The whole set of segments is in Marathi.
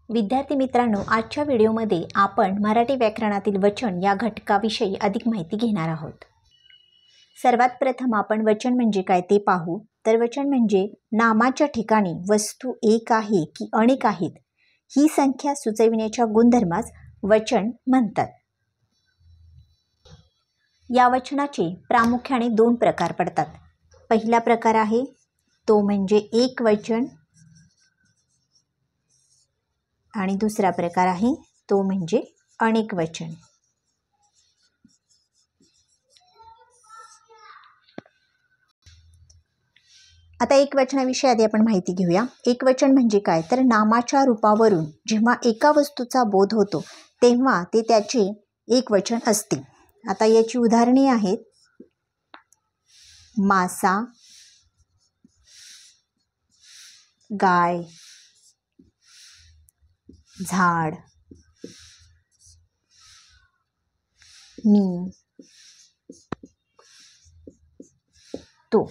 विद्यार्थी मित्रांनो, आजच्या व्हिडिओमध्ये आपण मराठी व्याकरणातील वचन या घटकाविषयी अधिक माहिती घेणार आहोत। सर्वात प्रथम आपण वचन म्हणजे काय ते पाहू। तर वचन म्हणजे नामाच्या ठिकाणी वस्तू एक आहे की अनेक आहेत ही संख्या सुचविण्याच्या गुणधर्मास वचन म्हणतात। या वचनाचे प्रामुख्याने दोन प्रकार पडतात। पहिला प्रकार आहे तो म्हणजे एक वचन आणि दुसरा प्रकार आहे तो म्हणजे अनेक वचन। आता एक वचनाविषयी आधी आपण माहिती घेऊया। एक वचन म्हणजे काय तर नामाच्या रूपावरून जेव्हा एका वस्तूचा बोध होतो तेव्हा ते त्याचे एक वचन असते। आता याची उदाहरणे आहेत मासा, गाय, झाड, मी, तो।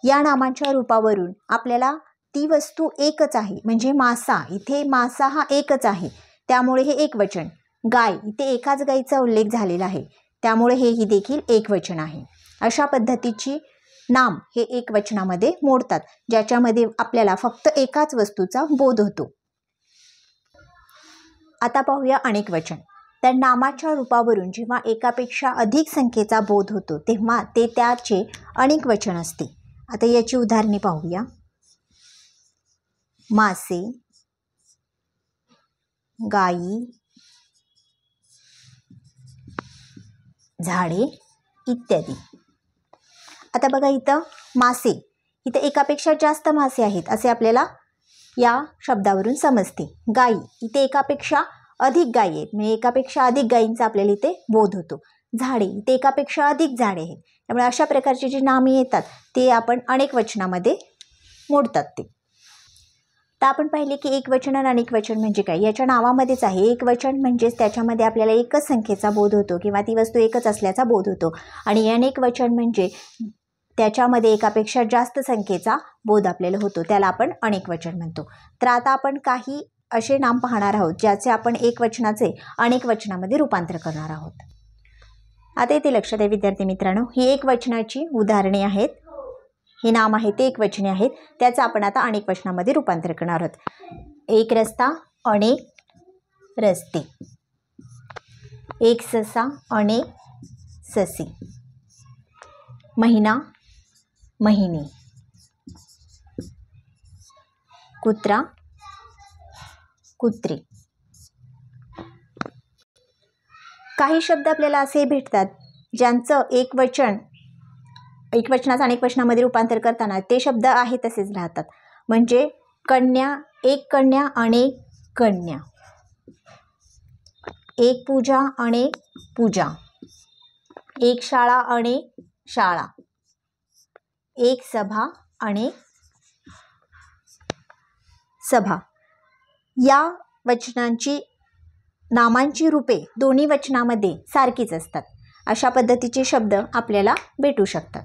या नामाच्या रूपावरून आपल्याला ती वस्तू एकच आहे, म्हणजे मासा, इथे मासा हा एकच आहे त्यामुळे हे एक वचन। गाय, इथे एकाच गायीचा उल्लेख झालेला आहे त्यामुळे हेही देखील एक वचन आहे। अशा पद्धतीची नाम हे एक वचनामध्ये मोडतात ज्याच्यामध्ये आपल्याला फक्त एकाच वस्तूचा बोध होतो। आता पाहूया अनेक वचन। तर नामाच्या रूपावरून जेव्हा एकापेक्षा अधिक संख्येचा बोध होतो तेव्हा ते त्याचे अनेक वचन असते। आता याची उदाहरणे पाहूया। मासे, गायी, झाडे इत्यादी। आता बघा इथं मासे, इथे एकापेक्षा जास्त मासे आहेत असे आपल्याला या शब्दावरून समजते। गायी, इथे एकापेक्षा अधिक गायी आहेत, म्हणजे एकापेक्षा अधिक गायींचा आपल्याला इथे बोध होतो। झाडे, इथे एकापेक्षा अधिक झाडे आहेत, त्यामुळे अशा प्रकारची जी नामे येतात ते आपण अनेक वचनामध्ये मोडतात ते। तर आपण पाहिले की एक वचन आणि अनेक वचन म्हणजे काय याच्या नावामध्येच आहे। एक वचन म्हणजेच त्याच्यामध्ये आपल्याला एकच संख्येचा बोध होतो किंवा ती वस्तू एकच असल्याचा बोध होतो, आणि अनेक वचन म्हणजे त्याच्यामध्ये एकापेक्षा जास्त संख्येचा बोध आपल्याला होतो, त्याला आपण अनेक वचन म्हणतो। तर आता आपण काही असे नाम पाहणार आहोत ज्याचे आपण एक वचनाचे अनेक वचनामध्ये रूपांतर करणार आहोत। आता इथे लक्षात आहे विद्यार्थी मित्रांनो, ही एक वचनाची उदाहरणे आहेत, हे नाम आहे ते एक वचने आहेत, त्याचं आपण आता अनेक वचनामध्ये रूपांतर करणार आहोत। एक रस्ता, अनेक रस्ते। एक ससा, अनेक ससे। महिना, महिने। कुत्रा, कुत्रे। काही शब्द आपल्याला असे भेटतात ज्यांचं एक वचनाचं अनेक वचनामध्ये रूपांतर करताना ते शब्द आहे तसेच राहतात। म्हणजे कन्या, एक कन्या, अनेक कन्या। एक पूजा, अनेक पूजा। एक शाळा, अनेक शाळा। एक सभा, अनेक सभा। या वचनांची नामांची रूपे दोन्ही वचनामध्ये सारखीच असतात। अशा पद्धतीचे शब्द आपल्याला भेटू शकतात।